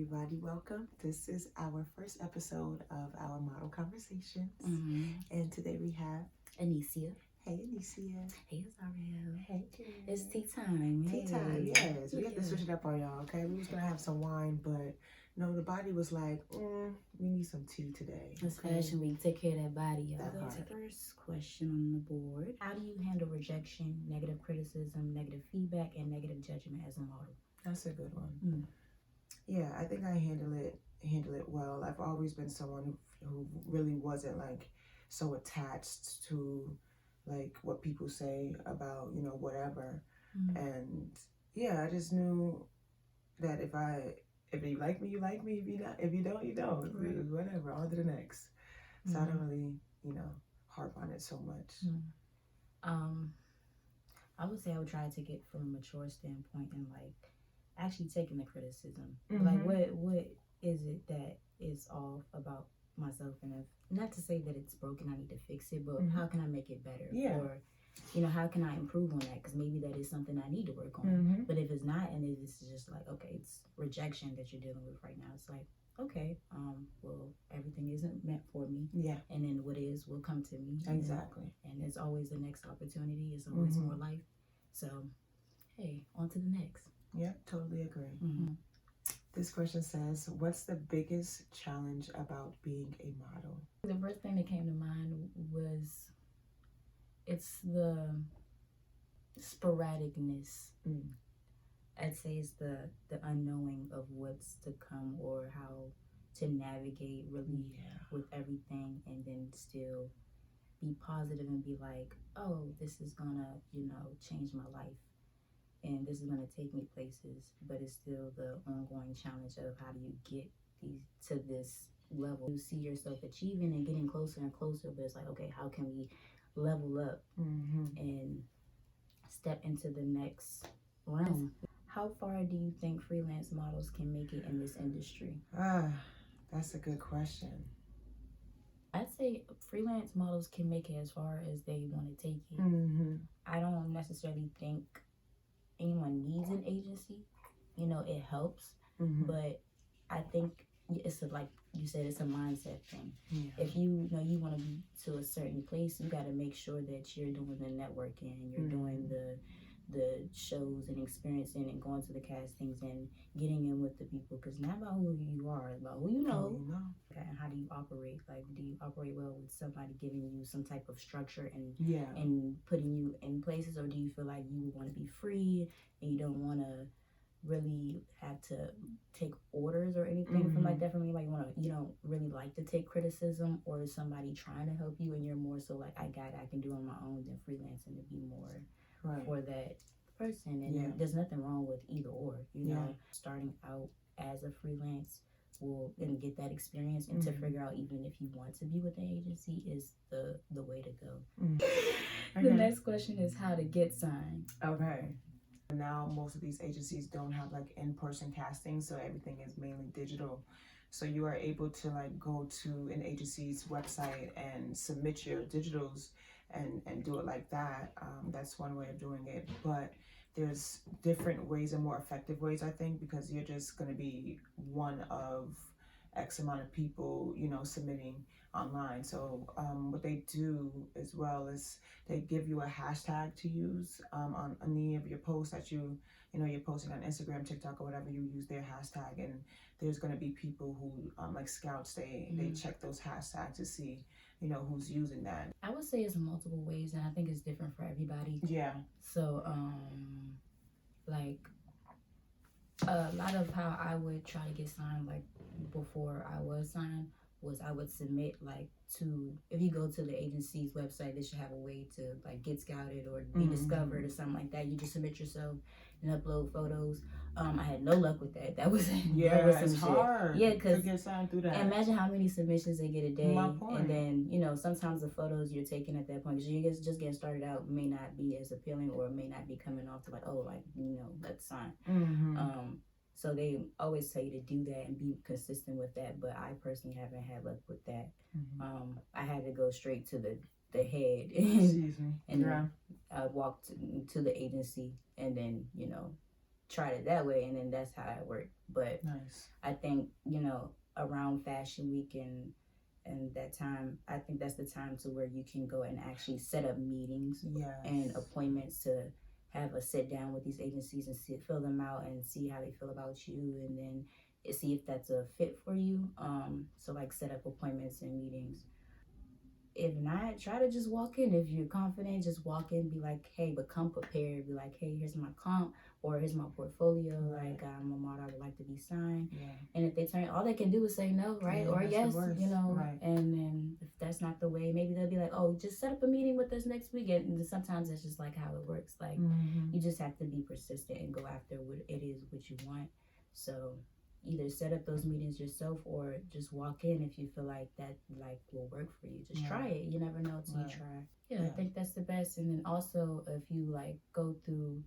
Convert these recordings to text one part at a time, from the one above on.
everybody. Welcome. This is our first episode of our model conversations. And today we have Annissia. Hey, Annissia. Hey, Zariel. Hey, it's tea time. Tea time, yes. We have to switch it up on y'all, okay? We was going to have some wine, but no, the body was like, we need some tea today. It's Fashion Week. Take care of that body, y'all. That part. First question on the board. How do you handle rejection, negative criticism, negative feedback, and negative judgment as a model? That's a good one. Yeah, I think I handle it well. I've always been someone who really wasn't like so attached to like what people say about, whatever. And yeah, I just knew that if you like me, you like me. If you don't, you don't. Right. Whatever, on to the next. So I don't really, harp on it so much. I would say I would try to take it from a mature standpoint and like actually taking the criticism. Like what is it that is off about myself, and if not to say that it's broken, I need to fix it, but how can I make it better? Yeah. Or how can I improve on that? Because maybe that is something I need to work on. But if it's not, and it's just like, okay, it's rejection that you're dealing with right now, it's like, okay, well, everything isn't meant for me. Yeah. And then what is will come to me. Exactly. And it's always the next opportunity. It's always more life. So, hey, on to the next. Yep, totally agree. This question says, what's the biggest challenge about being a model? The first thing that came to mind was it's the sporadicness. I'd say it's the unknowing of what's to come, or how to navigate really with everything, and then still be positive and be like, oh, this is gonna, change my life. And this is going to take me places, but it's still the ongoing challenge of how do you get to this level. You see yourself achieving and getting closer and closer, but it's like, okay, how can we level up and step into the next realm? How far do you think freelance models can make it in this industry? That's a good question. I'd say freelance models can make it as far as they want to take it. I don't necessarily think anyone needs an agency. It helps, but I think it's like you said, it's a mindset thing. If you want to be to a certain place, you got to make sure that you're doing the networking, you're doing the shows and experiencing and going to the castings and getting in with the people, because it's not about who you are, it's about who you know. And how do you operate? Like, do you operate well with somebody giving you some type of structure and putting you in places, or do you feel like you want to be free and you don't want to really have to take orders or anything from like that from anybody? You don't really like to take criticism, or is somebody trying to help you and you're more so like, I can do on my own, than freelancing to be more for that person? And there's nothing wrong with either or, starting out as a freelance and get that experience, and to figure out even if you want to be with an agency is the way to go. The next question is how to get signed. Okay. Now most of these agencies don't have like in-person casting, so everything is mainly digital. So you are able to like go to an agency's website and submit your digitals and do it like that. That's one way of doing it, but there's different ways and more effective ways, I think, because you're just going to be one of X amount of people, submitting online. So what they do as well is they give you a hashtag to use on any of your posts that you're posting on Instagram, TikTok, or whatever. You use their hashtag, and there's going to be people who like scouts, they check those hashtags to see who's using that. I would say it's multiple ways, and I think it's different for everybody. Yeah. So like a lot of how I would try to get signed, like before I was signed, was I would submit like if you go to the agency's website, they should have a way to like get scouted or be discovered or something like that. You just submit yourself and upload photos. I had no luck with that. That was it's hard. Yeah, because to get signed through that. Imagine how many submissions they get a day. My point. And then sometimes the photos you're taking at that point, because you just getting started out, may not be as appealing, or may not be coming off to like, oh, like let's sign. So they always tell you to do that and be consistent with that, but I personally haven't had luck with that. I had to go straight to the head and I walked to the agency and then tried it that way, and then that's how it worked. But nice. I think, around Fashion Week and that time, I think that's the time to where you can go and actually set up meetings and appointments to have a sit down with these agencies and fill them out and see how they feel about you, and then see if that's a fit for you. So like set up appointments and meetings. If not, try to just walk in. If you're confident, just walk in, be like, hey, but come prepared. Be like, hey, here's my comp, or here's my portfolio. Right. Like, I'm a model, I would like to be signed. Yeah. And if they turn, all they can do is say no, right? Or yes, Right. And then if that's not the way, maybe they'll be like, oh, just set up a meeting with us next week. And sometimes it's just like how it works. Like, you just have to be persistent and go after what it is, what you want. So either set up those meetings yourself or just walk in if you feel like that will work for you. Just try it. You never know until you try. Yeah, I think that's the best. And then also if you like go through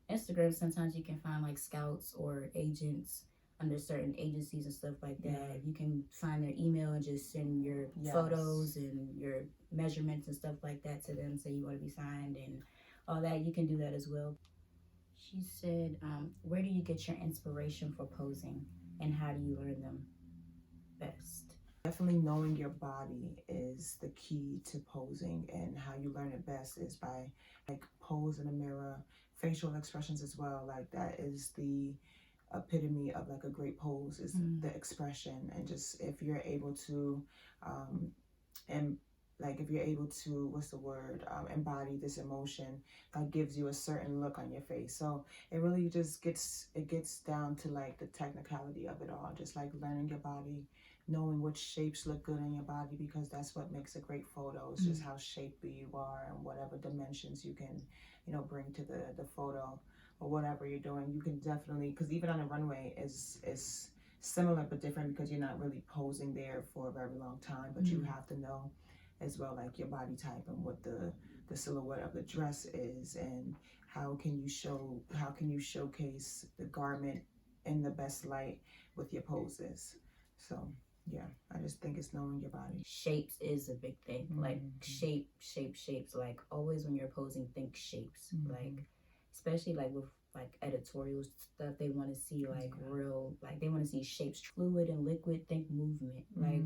Instagram, sometimes you can find like scouts or agents under certain agencies and stuff like that. You can find their email and just send your photos and your measurements and stuff like that to them, say you want to be signed and all that. You can do that as well. She said, where do you get your inspiration for posing and how do you learn them best? Definitely knowing your body is the key to posing, and how you learn it best is by like pose in the mirror, facial expressions as well. Like that is the epitome of like a great pose, is the expression. And just if you're able to and like if you're able to embody this emotion, that gives you a certain look on your face. So it really just gets down to like the technicality of it all, just like learning your body, knowing which shapes look good on your body, because that's what makes a great photo. It's just how shapely you are and whatever dimensions you can bring to the photo, or whatever you're doing. You can definitely, because even on a runway is similar but different, because you're not really posing there for a very long time, but you have to know as well, like your body type and what the silhouette of the dress is, and how can you showcase the garment in the best light with your poses. So yeah, I just think it's knowing your body. Shapes is a big thing. Like shapes. Like always when you're posing, think shapes. Like especially like with like editorial stuff, they want to see like real, like they want to see shapes, fluid and liquid. Think movement. Like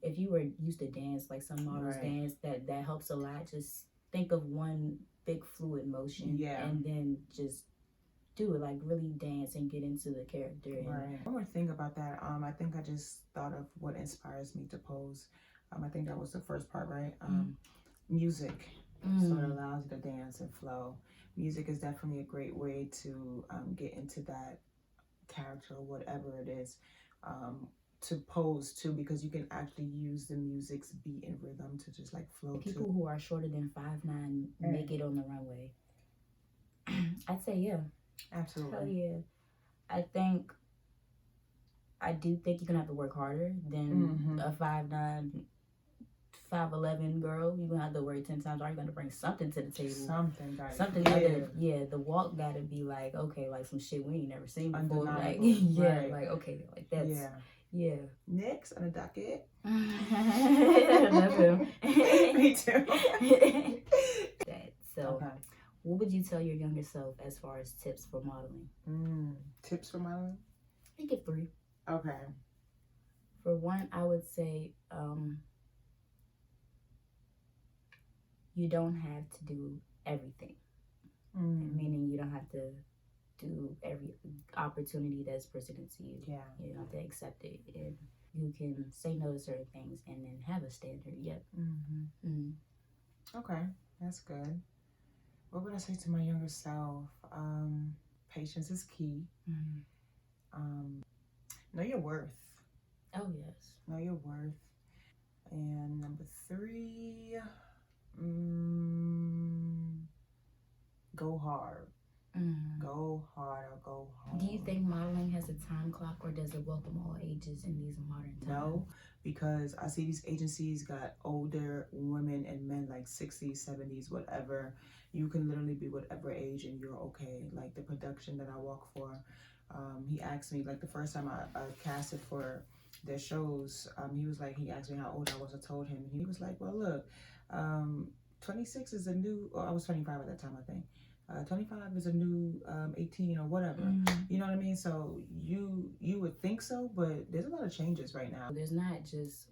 if you were used to dance, like some models dance, that helps a lot. Just think of one big fluid motion, and then just do it, like really dance and get into the character. Right. One more thing about that, I think I just thought of what inspires me to pose. I think that was the first part, right? Music. So it allows you to dance and flow. Music is definitely a great way to get into that character or whatever it is, to pose too, because you can actually use the music's beat and rhythm to just like flow. People who are shorter than 5'9" make it on the runway. I'd say yeah. Absolutely. Hell yeah. I do think you're gonna have to work harder than a 5'9", 5'11" girl. You're gonna have to work 10 times. Are you gonna bring something to the table? Something. The walk gotta be like, okay, like some shit we ain't never seen before. Like like okay, like that's Next on the docket. Me too. So what would you tell your younger self as far as tips for modeling? Tips for modeling? I give 3. Okay. For one, I would say you don't have to do everything. Meaning you don't have to do every opportunity that's presented to you. Yeah. You don't have to accept it. And you can say no to certain things and then have a standard. Yep. Okay, that's good. What would I say to my younger self? Patience is key. Know your worth. Oh, yes. Know your worth. And number 3, go hard. Go hard or go home. Do you think modeling has a time clock, or does it welcome all ages in these modern times? No, because I see these agencies got older women and men, like 60s, 70s, whatever. You can literally be whatever age and you're okay. Like the production that I work for, he asked me, like the first time I casted for their shows, he asked me how old I was. I told him. He was like, well, look, 26 is a new, or I was 25 at that time, I think. 25 is a new 18 or whatever. You know what I mean? So you would think so, but there's a lot of changes right now. There's not just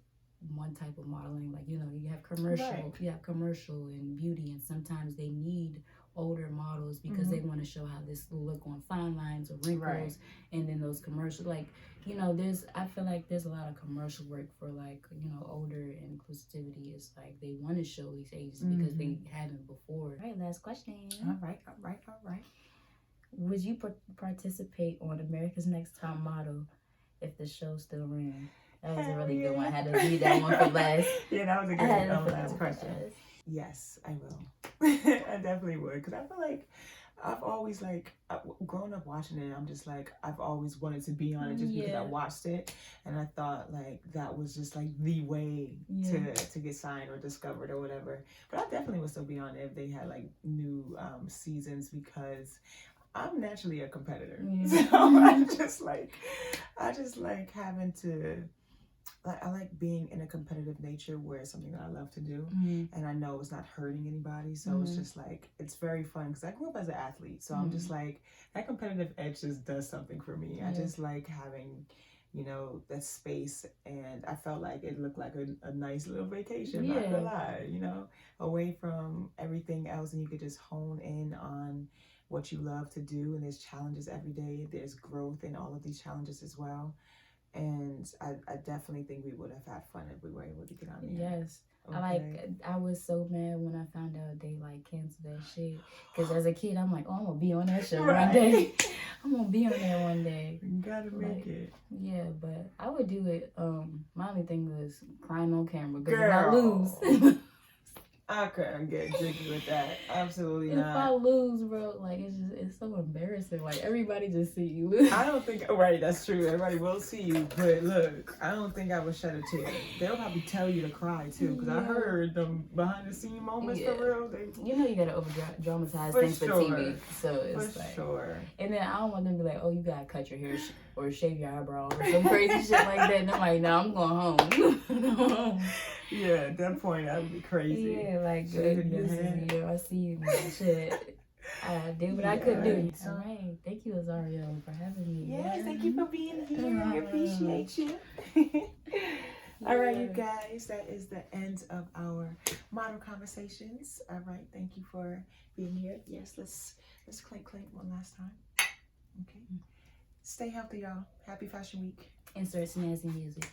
one type of modeling. Like, you know, you have commercial, Right. you have commercial and beauty, and sometimes they need older models because they want to show how this will look on fine lines or wrinkles. Right. And then those commercial, like, you know, I feel like there's a lot of commercial work for, like, you know, older and inclusivity. It's like they want to show these ages because they haven't before. All right, last question. All right. Would you participate on America's Next Top Model if the show still ran? That was a really good one. I had to read that one for last. Yeah, that was a good last question. Yes, I will. I definitely would, because I feel like I've always, like, growing up watching it, I'm just like, I've always wanted to be on it just because I watched it, and I thought, like, that was just, like, the way to get signed or discovered or whatever. But I definitely would still be on it if they had, like, new seasons, because I'm naturally a competitor. So I just like having to, like, I like being in a competitive nature where it's something that I love to do, and I know it's not hurting anybody. So it's just like, it's very fun because I grew up as an athlete. So I'm just like, that competitive edge just does something for me. I just like having, you know, that space, and I felt like it looked like a nice little vacation, not gonna lie, you know, away from everything else, and you could just hone in on what you love to do. And there's challenges every day. There's growth in all of these challenges as well. And I definitely think we would have had fun if we were able to get on there. Yes. Okay. I was so mad when I found out they, like, canceled that shit. Because as a kid, I'm like, oh, I'm going to be on that show one day. I'm going to be on there one day. You got to make it. Yeah, but I would do it. My only thing was crying on camera. Because if I lose... I couldn't get jiggy with that. Absolutely not. If I lose, bro, like, it's so embarrassing. Like, everybody just see you lose. I don't think, right, that's true. Everybody will see you. But look, I don't think I would shed a tear. They'll probably tell you to cry, too. Because I heard them behind the scene moments for real. You know you got to over-dramatize things for TV. So it's like... sure. And then I don't want them to be like, oh, you got to cut your hair or shave your eyebrow or some crazy shit like that. And I'm like, no, I'm going home. Yeah, at that point, that would be crazy. Yeah, like, I see you, man. Shit. I did what I could do. All right. Thank you, Azario, for having me. Yes, thank you for being here. I appreciate you. All right, you guys, that is the end of our model conversations. All right, thank you for being here. Yes, let's clink one last time. Okay. Stay healthy, y'all. Happy Fashion Week. Insert snazzy music.